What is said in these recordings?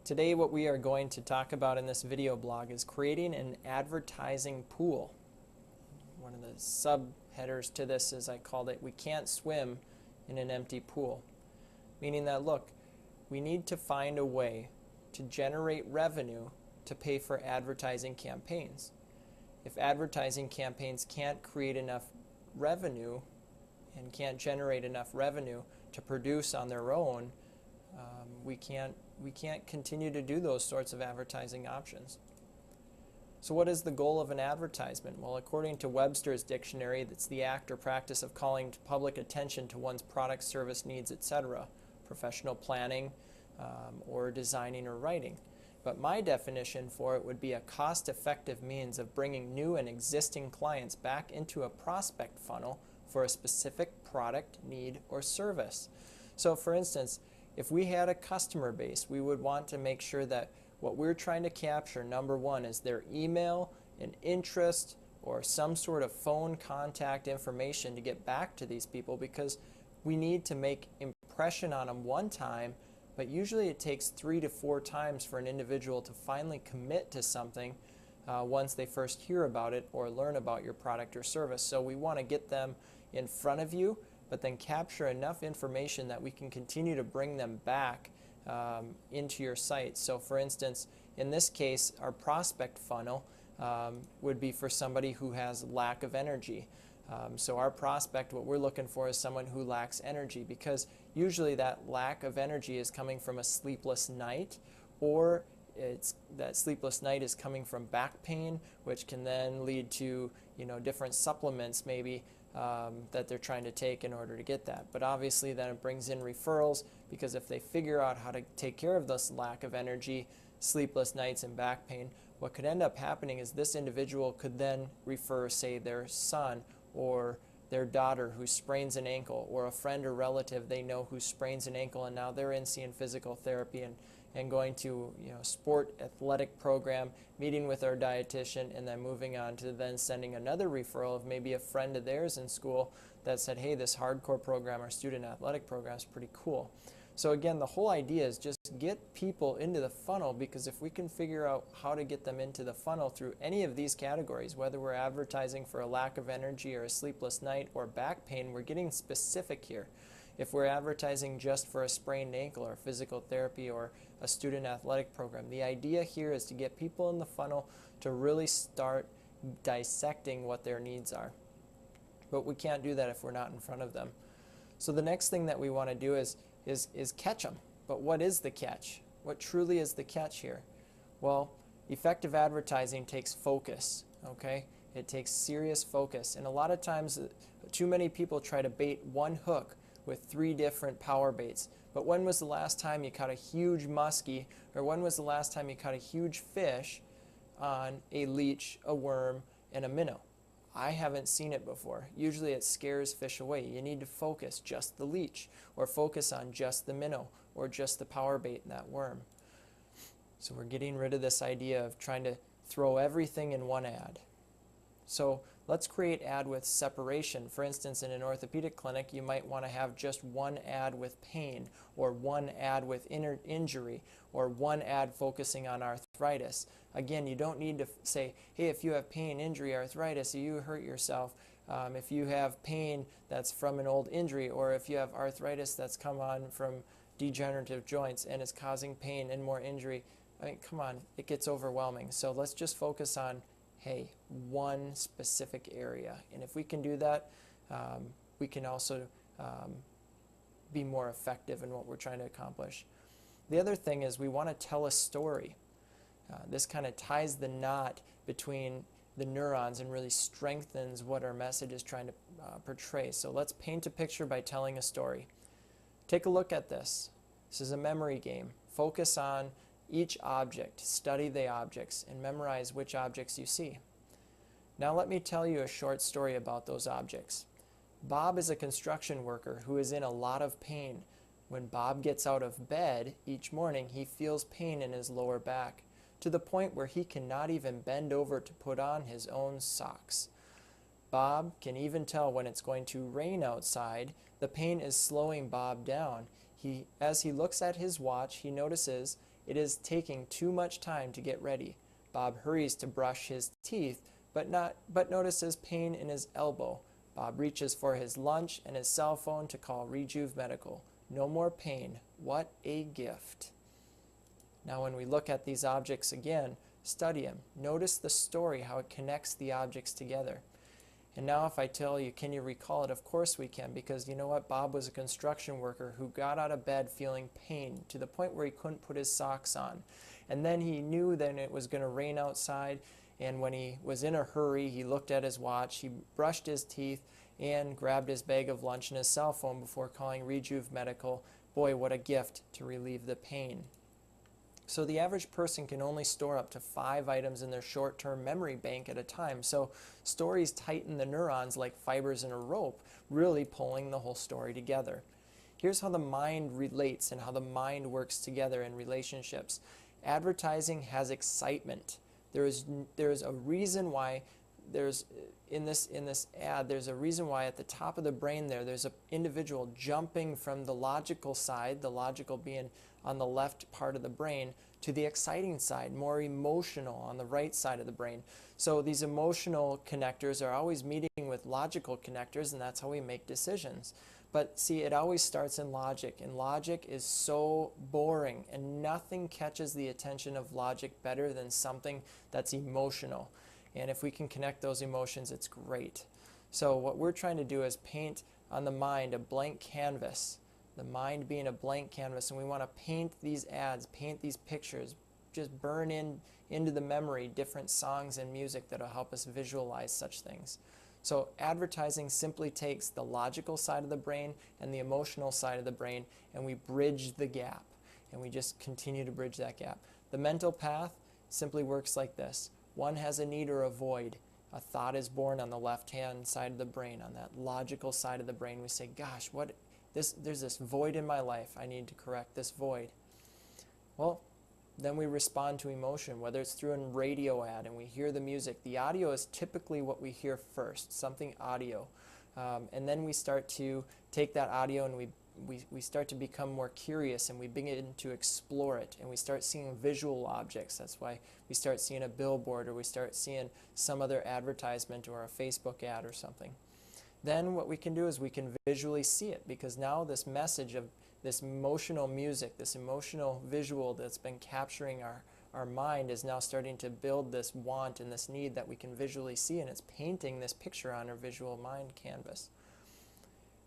Today what we are going to talk about in this video blog is creating an advertising pool. One of the subheaders to this is, I called it, we can't swim in an empty pool. Meaning that, look, we need to find a way to generate revenue to pay for advertising campaigns. If advertising campaigns can't create enough revenue and can't generate enough revenue to produce on their own, we can't continue to do those sorts of advertising options. So what is the goal of an advertisement? Well, according to Webster's dictionary, that's the act or practice of calling public attention to one's product, service, needs, etc., professional planning, or designing or writing. But my definition for it would be a cost-effective means of bringing new and existing clients back into a prospect funnel for a specific product, need, or service. So for instance, if we had a customer base, we would want to make sure that what we're trying to capture, number one, is their email, an interest, or some sort of phone contact information to get back to these people, because we need to make impression on them one time, but usually it takes 3 to 4 times for an individual to finally commit to something once they first hear about it or learn about your product or service. So we want to get them in front of you, but then capture enough information that we can continue to bring them back into your site. So for instance, in this case, our prospect funnel would be for somebody who has lack of energy. So our prospect, what we're looking for is someone who lacks energy, because usually that lack of energy is coming from a sleepless night, or that sleepless night is coming from back pain, which can then lead to different supplements maybe that they're trying to take in order to get that. But obviously then it brings in referrals, because if they figure out how to take care of this lack of energy, sleepless nights, and back pain, what could end up happening is this individual could then refer, say, their son or their daughter who sprains an ankle, or a friend or relative they know who sprains an ankle, and now they're in seeing physical therapy and going to sport athletic program, meeting with our dietitian, and then moving on to then sending another referral of maybe a friend of theirs in school that said, hey, this hardcore program or student athletic program is pretty cool. So again, the whole idea is just get people into the funnel, because if we can figure out how to get them into the funnel through any of these categories, whether we're advertising for a lack of energy or a sleepless night or back pain, we're getting specific here. If we're advertising just for a sprained ankle or physical therapy or a student athletic program, the idea here is to get people in the funnel to really start dissecting what their needs are. But we can't do that if we're not in front of them. So the next thing that we want to do is catch them. But what is the catch? What truly is the catch here? Well, effective advertising takes focus, okay? It takes serious focus. And a lot of times, too many people try to bait one hook with 3 different power baits. But when was the last time you caught a huge muskie, or when was the last time you caught a huge fish on a leech, a worm, and a minnow? I haven't seen it before. Usually it scares fish away. You need to focus just the leech, or focus on just the minnow, or just the power bait in that worm. So we're getting rid of this idea of trying to throw everything in one ad. So let's create ad with separation. For instance, in an orthopedic clinic, you might want to have just one ad with pain, or one ad with injury, or one ad focusing on arthritis. Again, you don't need to say, hey, if you have pain, injury, arthritis, you hurt yourself. If you have pain that's from an old injury, or if you have arthritis that's come on from degenerative joints and is causing pain and more injury, I mean, come on, it gets overwhelming. So let's just focus on, hey, one specific area. And if we can do that, we can also be more effective in what we're trying to accomplish. The other thing is we want to tell a story. This kind of ties the knot between the neurons and really strengthens what our message is trying to portray. So let's paint a picture by telling a story. Take a look at this. This is a memory game. Focus on each object, study the objects, and memorize which objects you see. Now let me tell you a short story about those objects. Bob is a construction worker who is in a lot of pain. When Bob gets out of bed each morning, he feels pain in his lower back, to the point where he cannot even bend over to put on his own socks. Bob can even tell when it's going to rain outside. The pain is slowing Bob down. As he looks at his watch, he notices It is taking too much time to get ready. Bob hurries to brush his teeth, but notices pain in his elbow. Bob reaches for his lunch and his cell phone to call Rejuve Medical. No more pain. What a gift. Now when we look at these objects again, study them. Notice the story, how it connects the objects together. And now if I tell you, can you recall it? Of course we can, because you know what? Bob was a construction worker who got out of bed feeling pain to the point where he couldn't put his socks on. And then he knew that it was going to rain outside, and when he was in a hurry, he looked at his watch, he brushed his teeth, and grabbed his bag of lunch and his cell phone before calling Rejuve Medical. Boy, what a gift to relieve the pain. So the average person can only store up to 5 items in their short-term memory bank at a time. So stories tighten the neurons like fibers in a rope, really pulling the whole story together. Here's how the mind relates and how the mind works together in relationships. Advertising has excitement. There is a reason why in this ad, there's a reason why at the top of the brain there's an individual jumping from the logical side, the logical being on the left part of the brain, to the exciting side, more emotional on the right side of the brain. So these emotional connectors are always meeting with logical connectors, and that's how we make decisions. But see, it always starts in logic, and logic is so boring, and nothing catches the attention of logic better than something that's emotional. And if we can connect those emotions, it's great. So what we're trying to do is paint on the mind a blank canvas, the mind being a blank canvas, and we want to paint these ads, paint these pictures, just burn into the memory different songs and music that will help us visualize such things. So advertising simply takes the logical side of the brain and the emotional side of the brain, and we bridge the gap, and we just continue to bridge that gap. The mental path simply works like this. One has a need or a void. A thought is born on the left-hand side of the brain, on that logical side of the brain. We say, gosh, there's this void in my life. I need to correct this void. Well, then we respond to emotion, whether it's through a radio ad and we hear the music. The audio is typically what we hear first, something audio. And then we start to take that audio and we start to become more curious, and we begin to explore it, and we start seeing visual objects. That's why we start seeing a billboard, or we start seeing some other advertisement or a Facebook ad or something. Then what we can do is we can visually see it, because now this message of this emotional music, this emotional visual that's been capturing our mind is now starting to build this want and this need that we can visually see, and it's painting this picture on our visual mind canvas.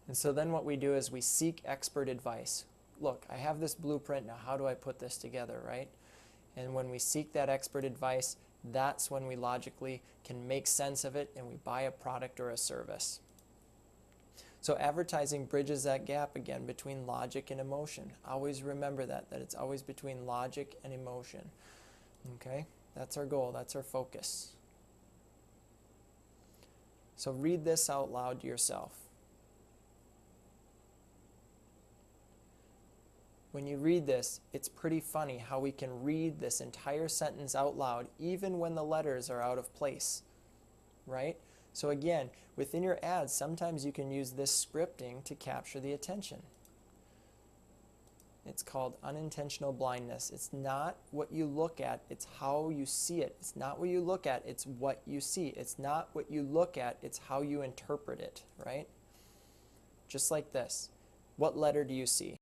And so then what we do is we seek expert advice. Look, I have this blueprint, now how do I put this together, right? And when we seek that expert advice, that's when we logically can make sense of it and we buy a product or a service. So advertising bridges that gap again between logic and emotion. Always remember that it's always between logic and emotion. Okay? That's our goal, that's our focus. So read this out loud to yourself. When you read this, it's pretty funny how we can read this entire sentence out loud even when the letters are out of place, right? So again, within your ads, sometimes you can use this scripting to capture the attention. It's called unintentional blindness. It's not what you look at, it's how you see it. It's not what you look at, it's what you see. It's not what you look at, it's how you interpret it, right? Just like this. What letter do you see?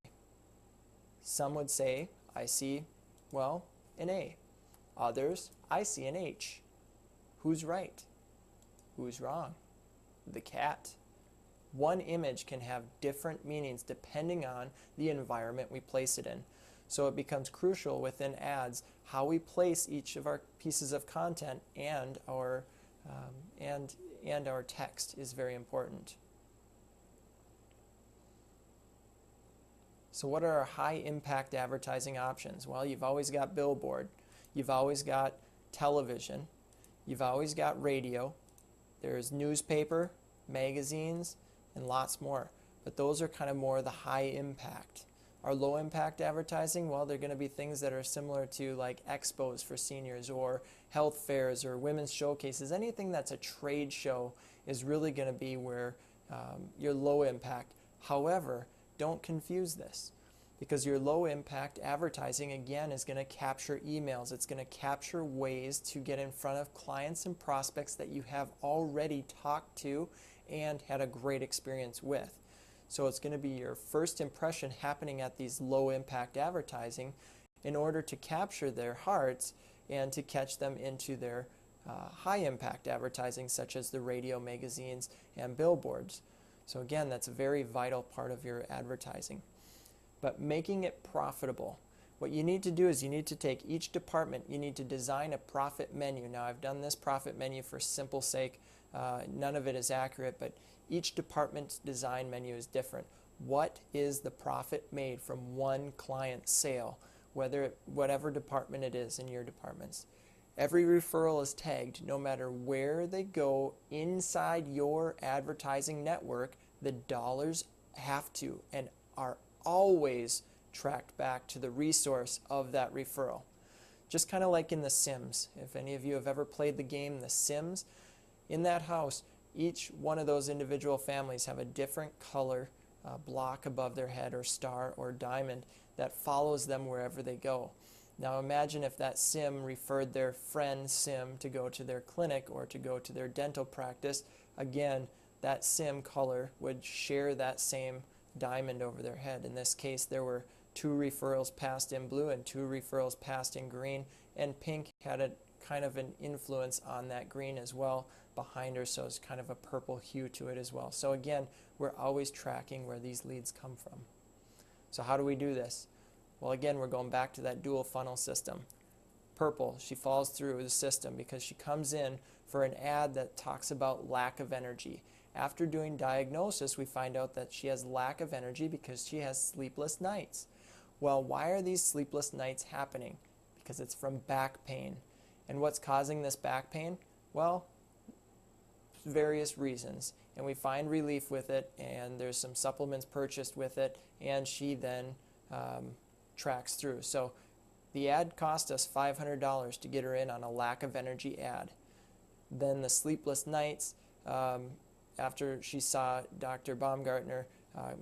Some would say, I see, well, an A. Others, I see an H. Who's right? Who's wrong? The cat. One image can have different meanings depending on the environment we place it in. So it becomes crucial within ads how we place each of our pieces of content, and our text is very important. So what are our high impact advertising options? Well, you've always got billboard, you've always got television, you've always got radio, there's newspaper, magazines, and lots more. But those are kind of more the high impact. Our low impact advertising, well, they're going to be things that are similar to like expos for seniors or health fairs or women's showcases. Anything that's a trade show is really going to be where your low impact. However, don't confuse this. because your low impact advertising, again, is going to capture emails. It's going to capture ways to get in front of clients and prospects that you have already talked to and had a great experience with. So it's going to be your first impression happening at these low impact advertising in order to capture their hearts and to catch them into their high impact advertising, such as the radio, magazines, and billboards. So again, that's a very vital part of your advertising. But making it profitable. What you need to do is you need to take each department, you need to design a profit menu. Now, I've done this profit menu for simple sake. None of it is accurate, but each department's design menu is different. What is the profit made from one client sale, whatever department it is in your departments? Every referral is tagged. No matter where they go inside your advertising network, the dollars have to and are always tracked back to the resource of that referral. Just kind of like in The Sims. If any of you have ever played the game The Sims, in that house, each one of those individual families have a different color block above their head, or star or diamond, that follows them wherever they go. Now imagine if that Sim referred their friend Sim to go to their clinic or to go to their dental practice. Again, that Sim color would share that same diamond over their head. In this case, there were 2 referrals passed in blue and 2 referrals passed in green, and pink had a kind of an influence on that green as well behind her, so it's kind of a purple hue to it as well. So again, we're always tracking where these leads come from. So how do we do this? Well, again, we're going back to that dual funnel system. Purple, she falls through the system because she comes in for an ad that talks about lack of energy. After doing diagnosis, we find out that she has lack of energy because she has sleepless nights. Well, why are these sleepless nights happening? Because it's from back pain. And what's causing this back pain? Well, various reasons. And we find relief with it, and there's some supplements purchased with it, and she then tracks through. So the ad cost us $500 to get her in on a lack of energy ad. Then the sleepless nights, after she saw Dr. Baumgartner,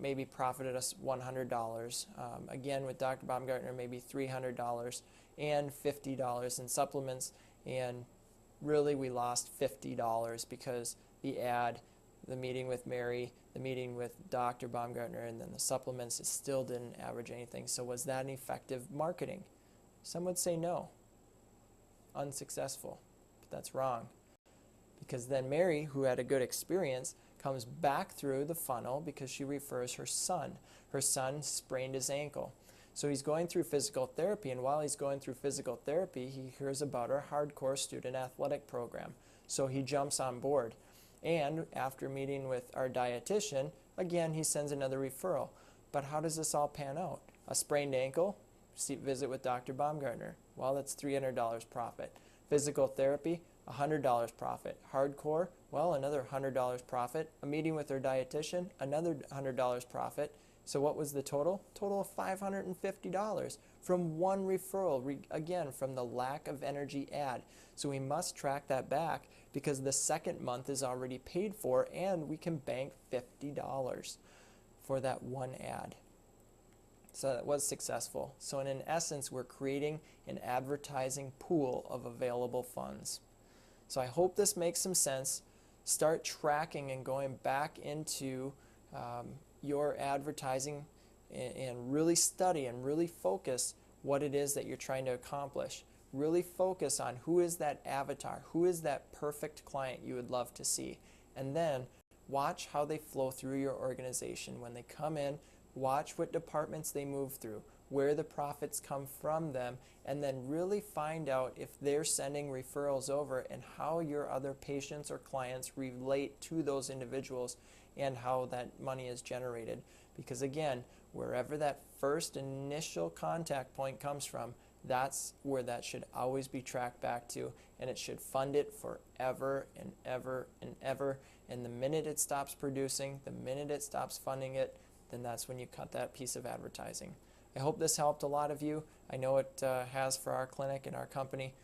maybe profited us $100. Again, with Dr. Baumgartner, maybe $300 and $50 in supplements. And really, we lost $50 because the ad, the meeting with Mary, the meeting with Dr. Baumgartner, and then the supplements, it still didn't average anything. So was that an effective marketing? Some would say no. Unsuccessful. But that's wrong. Because then Mary, who had a good experience, comes back through the funnel because she refers her son. Her son sprained his ankle. So he's going through physical therapy, and while he's going through physical therapy, he hears about our hardcore student athletic program. So he jumps on board. And after meeting with our dietitian, again, he sends another referral. But how does this all pan out? A sprained ankle, visit with Dr. Baumgartner. Well, that's $300 profit. Physical therapy, $100 profit. Hardcore, well, another $100 profit. A meeting with our dietitian, another $100 profit. So what was the total? Total of $550 from one referral, again, from the lack of energy ad. So we must track that back because the second month is already paid for, and we can bank $50 for that one ad. So that was successful. So in essence, we're creating an advertising pool of available funds. So I hope this makes some sense. Start tracking and going back into your advertising and really study and really focus what it is that you're trying to accomplish. Really focus on who is that avatar, who is that perfect client you would love to see. And then watch how they flow through your organization. When they come in, watch what departments they move through, where the profits come from them, and then really find out if they're sending referrals over and how your other patients or clients relate to those individuals and how that money is generated. Because again, wherever that first initial contact point comes from, that's where that should always be tracked back to, and it should fund it forever and ever and ever. And the minute it stops producing, the minute it stops funding it, then that's when you cut that piece of advertising. I hope this helped a lot of you. I know it has for our clinic and our company.